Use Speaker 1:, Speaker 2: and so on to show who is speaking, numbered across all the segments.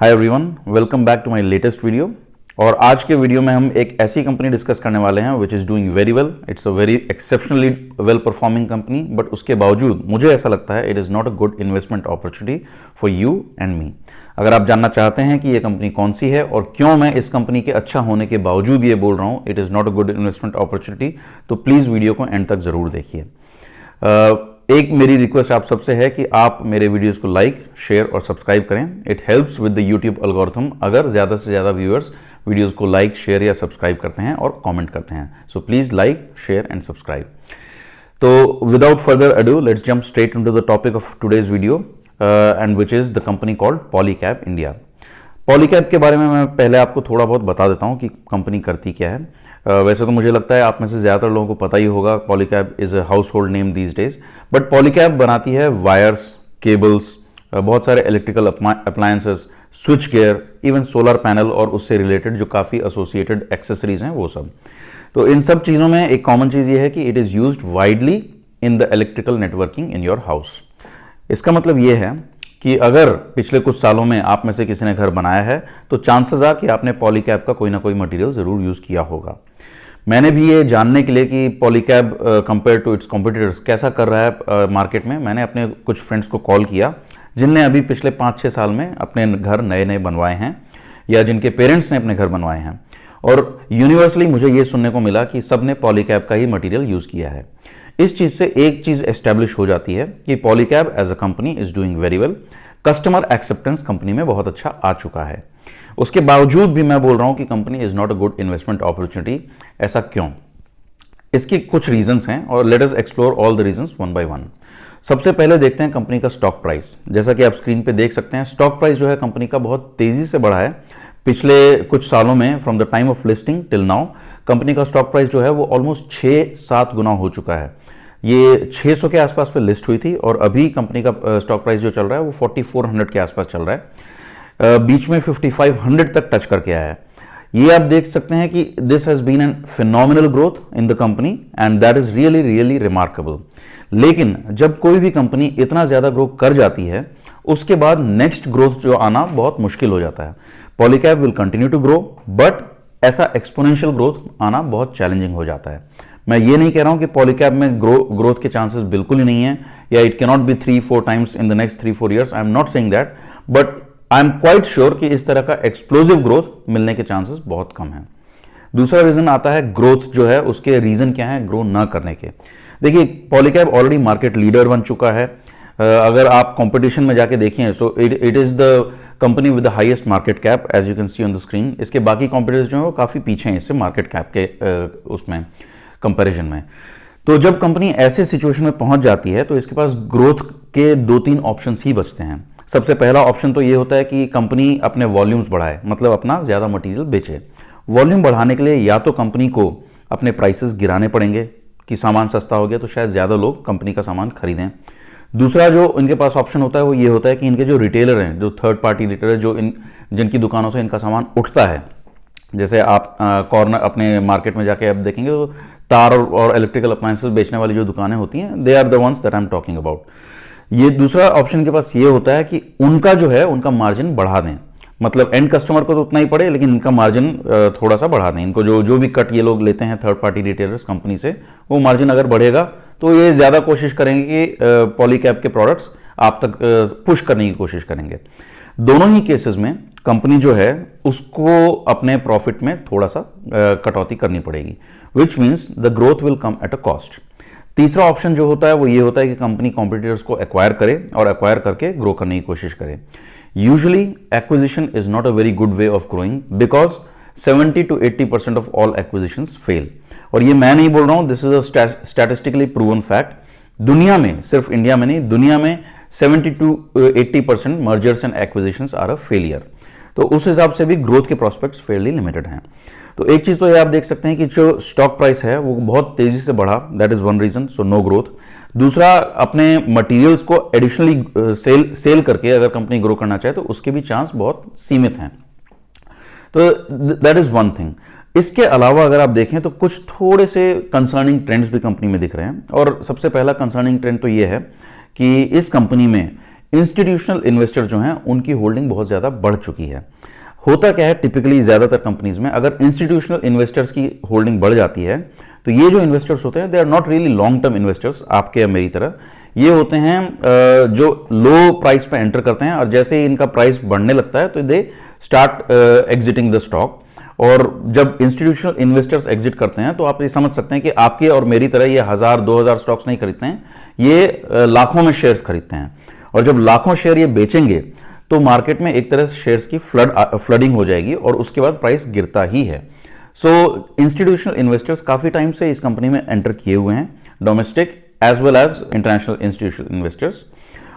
Speaker 1: Hi everyone, welcome back to my latest video. और आज के वीडियो में हम एक ऐसी कंपनी डिस्कस करने वाले हैं which is doing very well. It's a very exceptionally well performing company, but उसके बावजूद मुझे ऐसा लगता है it is not a good investment opportunity for you and me. अगर आप जानना चाहते हैं कि ये कंपनी कौन सी है और क्यों मैं इस कंपनी के अच्छा होने के बावजूद ये बोल रहा हूँ it is not a good investment opportunity, तो प्लीज़ वीडियो को एंड तक ज़रूर देखिए। एक मेरी रिक्वेस्ट आप सबसे है कि आप मेरे वीडियोस को लाइक, शेयर और सब्सक्राइब करें। It helps with the YouTube algorithm अगर ज़्यादा से ज़्यादा व्यूअर्स वीडियोस को लाइक, शेयर या सब्सक्राइब करते हैं और कमेंट करते हैं। So please like, share and subscribe. तो without further ado let's jump straight into the topic of today's video and which is the company called Polycab India. Polycab के बारे में मैं पहले आपको थोड़ा बहुत बता देता हूँ कि कंपनी करती क्या है। वैसे तो मुझे लगता है आप में से ज़्यादातर लोगों को पता ही होगा, Polycab is a house hold name these days. But Polycab बनाती है वायर्स, केबल्स, बहुत सारे electrical appliances, switch gear, even solar panel और उससे रिलेटेड जो काफ़ी एसोसिएटेड एक्सेसरीज हैं वो सब। तो इन सब चीज़ों में एक कॉमन चीज़ ये है कि it is used widely in the electrical networking in your house. इसका मतलब ये है कि अगर पिछले कुछ सालों में आप में से किसी ने घर बनाया है तो चांसेस आ कि आपने पॉलीकैब का कोई ना कोई मटेरियल ज़रूर यूज़ किया होगा। मैंने भी ये जानने के लिए कि Polycab compare to its competitors कैसा कर रहा है मार्केट में, मैंने अपने कुछ फ्रेंड्स को कॉल किया जिनने अभी पिछले 5-6 साल में अपने घर नए नए बनवाए हैं या जिनके पेरेंट्स ने अपने घर बनवाए हैं। और यूनिवर्सली मुझे ये सुनने को मिला कि सब ने पॉलीकैब का ही मटेरियल यूज़ किया है। इस चीज़ से एक चीज़ एस्टेब्लिश हो जाती है कि Polycab as a company is doing very well. Customer acceptance company में बहुत अच्छा आ चुका है। उसके बावजूद भी मैं बोल रहा हूं कि company is not a good investment opportunity. ऐसा क्यों? इसकी कुछ रीजंस हैं और let us explore all the reasons one by one. सबसे पहले देखते हैं कंपनी का स्टॉक प्राइस। जैसा कि आप स्क्रीन पे देख सकते हैं, स्टॉक प्राइस जो है कंपनी का बहुत तेज़ी से बढ़ा है पिछले कुछ सालों में। From the time of listing till now company का स्टॉक प्राइस जो है वो ऑलमोस्ट 6-7 गुना हो चुका है। ये 600 के आसपास पे लिस्ट हुई थी और अभी कंपनी का स्टॉक प्राइस जो चल रहा है वो 4400 के आसपास चल रहा है। बीच में 5500 तक टच करके आया है। ये आप देख सकते हैं कि this has been an phenomenal growth in the company and that is really really remarkable. लेकिन जब कोई भी कंपनी इतना ज़्यादा ग्रो कर जाती है उसके बाद नेक्स्ट ग्रोथ जो आना बहुत मुश्किल हो जाता है। Polycab will continue to grow but ऐसा एक्सपोनेंशियल ग्रोथ आना बहुत चैलेंजिंग हो जाता है। मैं ये नहीं कह रहा हूं कि पॉलीकैब में ग्रोथ के चांसेस बिल्कुल ही नहीं है या it can not be 3-4 times in the next 3-4 years. I am not saying that, but I am quite sure कि इस तरह का एक्सप्लोसिव ग्रोथ मिलने के चांसेस बहुत कम है। दूसरा रीजन आता है ग्रोथ जो है उसके रीजन क्या है ग्रो ना करने के। देखिए, पॉलीकैब ऑलरेडी मार्केट लीडर बन चुका है। अगर आप कंपटीशन में जाके देखें so it is the company with the highest market cap as you can see on the screen. इसके बाकी कॉम्पिटिटर्स जो है वो काफ़ी पीछे हैं इससे मार्केट कैप के उसमें कंपैरिजन में। तो जब कंपनी ऐसे सिचुएशन में पहुंच जाती है तो इसके पास ग्रोथ के 2-3 ऑप्शंस ही बचते हैं। सबसे पहला ऑप्शन तो ये होता है कि कंपनी अपने वॉल्यूम्स बढ़ाए, मतलब अपना ज़्यादा मटेरियल बेचे। वॉल्यूम बढ़ाने के लिए या तो कंपनी को अपने प्राइसेस गिराने पड़ेंगे कि सामान सस्ता हो गया तो शायद ज़्यादा लोग कंपनी का सामान खरीदें। दूसरा जो इनके पास ऑप्शन होता है वो ये होता है कि इनके जो रिटेलर हैं, जो थर्ड पार्टी रिटेलर, जो जिनकी दुकानों से इनका सामान उठता है, जैसे आप कॉर्नर अपने मार्केट में जाके आप देखेंगे तो तार और इलेक्ट्रिकल अप्लायंसेस बेचने वाली जो दुकानें होती हैं, they are the ones that I am talking about. ये दूसरा ऑप्शन के पास ये होता है कि उनका जो है उनका मार्जिन बढ़ा दें, मतलब एंड कस्टमर को तो उतना ही पड़े लेकिन इनका मार्जिन थोड़ा सा बढ़ा दें। इनको जो भी कट ये लोग लेते हैं थर्ड पार्टी रिटेलर्स कंपनी से, वो मार्जिन अगर बढ़ेगा तो ये ज़्यादा कोशिश करेंगे कि पॉलीकैब के प्रोडक्ट्स आप तक पुश करने की कोशिश करेंगे। दोनों ही केसेस में कंपनी जो है उसको अपने प्रॉफिट में थोड़ा सा कटौती करनी पड़ेगी, which means the growth will come at a cost. तीसरा ऑप्शन जो होता है वो ये होता है कि कंपनी कॉम्पिटिटर्स को एक्वायर करे और एक्वायर करके ग्रो करने की कोशिश करे। Usually acquisition is not a very good way of growing because 70-80% of all acquisitions fail. और ये मैं नहीं बोल रहा हूं, this is a statistically proven fact. दुनिया में, सिर्फ इंडिया में नहीं, दुनिया में 70-80% mergers and acquisitions are a failure. तो उस हिसाब से भी ग्रोथ के प्रोस्पेक्ट्स फेयरली लिमिटेड हैं। तो एक चीज़ तो ये आप देख सकते हैं कि जो स्टॉक प्राइस है वो बहुत तेज़ी से बढ़ा, that is one reason, so no growth. दूसरा, अपने मटेरियल्स को एडिशनली सेल करके अगर कंपनी ग्रो करना चाहे तो उसके भी चांस बहुत सीमित हैं। तो दैट इज़ वन थिंग। इसके अलावा अगर आप देखें तो कुछ थोड़े से कंसर्निंग ट्रेंड्स भी कंपनी में दिख रहे हैं। और सबसे पहला कंसर्निंग ट्रेंड तो ये है कि इस कंपनी में इंस्टीट्यूशनल इन्वेस्टर्स जो हैं उनकी होल्डिंग बहुत ज़्यादा बढ़ चुकी है। होता क्या है टिपिकली ज़्यादातर कंपनीज में, अगर इंस्टीट्यूशनल इन्वेस्टर्स की होल्डिंग बढ़ जाती है तो ये जो इन्वेस्टर्स होते हैं they are not really long term investors, आपके या मेरी तरह। ये होते हैं जो लो प्राइस पे एंटर करते हैं और जैसे ही इनका प्राइस बढ़ने लगता है तो they start exiting the stock. और जब इंस्टीट्यूशनल इन्वेस्टर्स एग्जिट करते हैं तो आप ये समझ सकते हैं कि आपके और मेरी तरह ये 1000-2000 स्टॉक्स नहीं खरीदते हैं, ये लाखों में शेयर्स खरीदते हैं। और जब लाखों शेयर ये बेचेंगे तो मार्केट में एक तरह से शेयर्स की फ्लडिंग हो जाएगी और उसके बाद प्राइस गिरता ही है। सो इंस्टीट्यूशनल इन्वेस्टर्स काफी टाइम से इस कंपनी में एंटर किए हुए हैं, domestic as well as international institutional investors.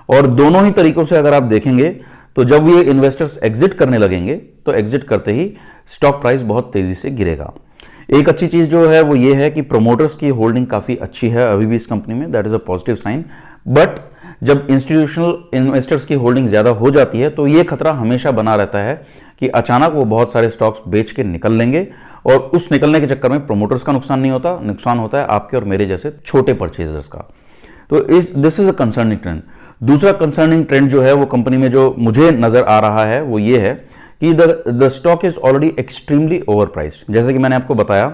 Speaker 1: और दोनों ही तरीकों से अगर आप देखेंगे तो जब ये इन्वेस्टर्स एग्जिट करने लगेंगे तो एग्जिट करते ही स्टॉक प्राइस बहुत तेजी से गिरेगा। एक अच्छी चीज जो है वो ये है कि प्रोमोटर्स की होल्डिंग काफी अच्छी है अभी भी इस कंपनी में, that is a positive sign. But जब इंस्टीट्यूशनल इन्वेस्टर्स की होल्डिंग ज्यादा हो जाती है तो ये खतरा हमेशा बना रहता है कि अचानक वो बहुत सारे स्टॉक्स बेच के निकल लेंगे और उस निकलने के चक्कर में प्रोमोटर्स का नुकसान नहीं होता, नुकसान होता है आपके और मेरे जैसे छोटे परचेजर्स का। तो this is a concerning trend. दूसरा कंसर्निंग ट्रेंड जो है वो कंपनी में जो मुझे नजर आ रहा है वो ये है कि the stock is already extremely over priced. जैसे कि मैंने आपको बताया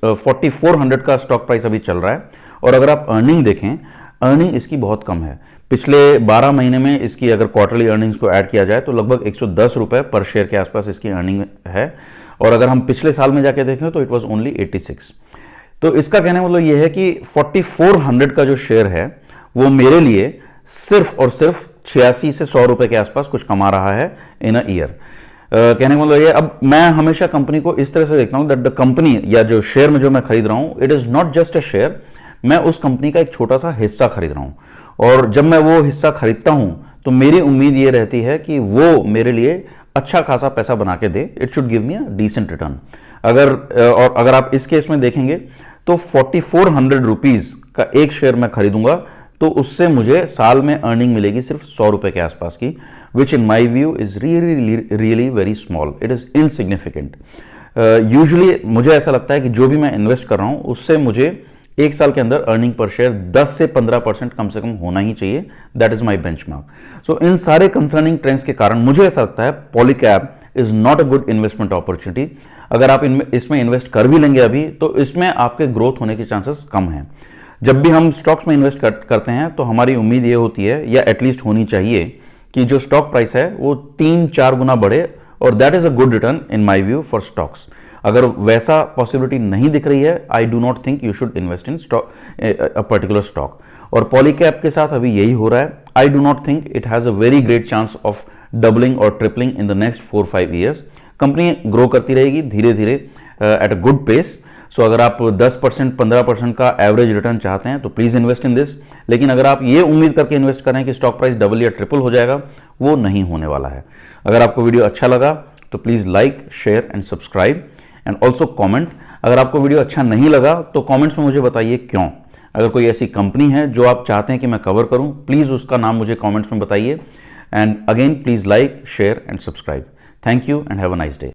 Speaker 1: 4400 का स्टॉक प्राइस अभी चल रहा है और अगर आप अर्निंग देखें, अर्निंग इसकी बहुत कम है। पिछले 12 महीने में इसकी अगर क्वार्टरली अर्निंग्स को ऐड किया जाए तो लगभग 110 रुपए पर शेयर के आसपास इसकी अर्निंग है। और अगर हम पिछले साल में जाके देखें तो इट वाज ओनली 86। तो इसका कहने मतलब यह है कि 4400 का जो शेयर है वो मेरे लिए सिर्फ और सिर्फ 86 से 100 रुपए के आसपास कुछ कमा रहा है इन अ ईयर। कहने का मतलब ये, अब मैं हमेशा कंपनी को इस तरह से देखता हूं दैट द कंपनी या जो शेयर में जो मैं खरीद रहा हूं it is not just a share, मैं उस कंपनी का एक छोटा सा हिस्सा खरीद रहा हूं। और जब मैं वो हिस्सा खरीदता हूं तो मेरी उम्मीद ये रहती है कि वो मेरे लिए अच्छा खासा पैसा बना के दे, it should give me a decent return. अगर आप इस केस में देखेंगे तो 4400 रुपीज का एक शेयर मैं खरीदूंगा तो उससे मुझे साल में अर्निंग मिलेगी सिर्फ 100 रुपए के आसपास की, which in my view is really very small, it is insignificant. Usually मुझे ऐसा लगता है कि जो भी मैं इन्वेस्ट कर रहा हूं उससे मुझे एक साल के अंदर अर्निंग पर शेयर 10 से 15% कम से कम होना ही चाहिए, दैट इज माई बेंचमार्क। सो इन सारे कंसर्निंग ट्रेंड्स के कारण मुझे ऐसा लगता है Polycab is not a good investment opportunity. अगर आप इसमें इन्वेस्ट कर भी लेंगे अभी तो इसमें आपके ग्रोथ होने के चांसेस कम हैं। जब भी हम स्टॉक्स में इन्वेस्ट करते हैं तो हमारी उम्मीद ये होती है या एटलीस्ट होनी चाहिए कि जो स्टॉक प्राइस है वो 3-4 गुना बढ़े और that is a good return in my view for stocks. अगर वैसा पॉसिबिलिटी नहीं दिख रही है, I do not think you should invest in a particular stock. और पॉलीकैब के साथ अभी यही हो रहा है। I do not think it has a very great chance of doubling और tripling in the next 4-5 years. Company grow करती रहेगी धीरे धीरे एट अ गुड पेस। सो अगर आप 10% 15% का एवरेज रिटर्न चाहते हैं तो प्लीज इन्वेस्ट इन दिस। लेकिन अगर आप ये उम्मीद करके इन्वेस्ट करें कि स्टॉक प्राइस डबल या ट्रिपल हो जाएगा, वो नहीं होने वाला है। अगर आपको वीडियो अच्छा लगा तो please like, share and subscribe and also comment. अगर आपको वीडियो अच्छा नहीं लगा तो कॉमेंट्स में मुझे बताइए क्यों। अगर कोई ऐसी कंपनी है जो आप चाहते हैं कि मैं कवर करूं, प्लीज उसका नाम मुझे कॉमेंट्स में बताइए। And again please like, share and subscribe. Thank you and have a nice day.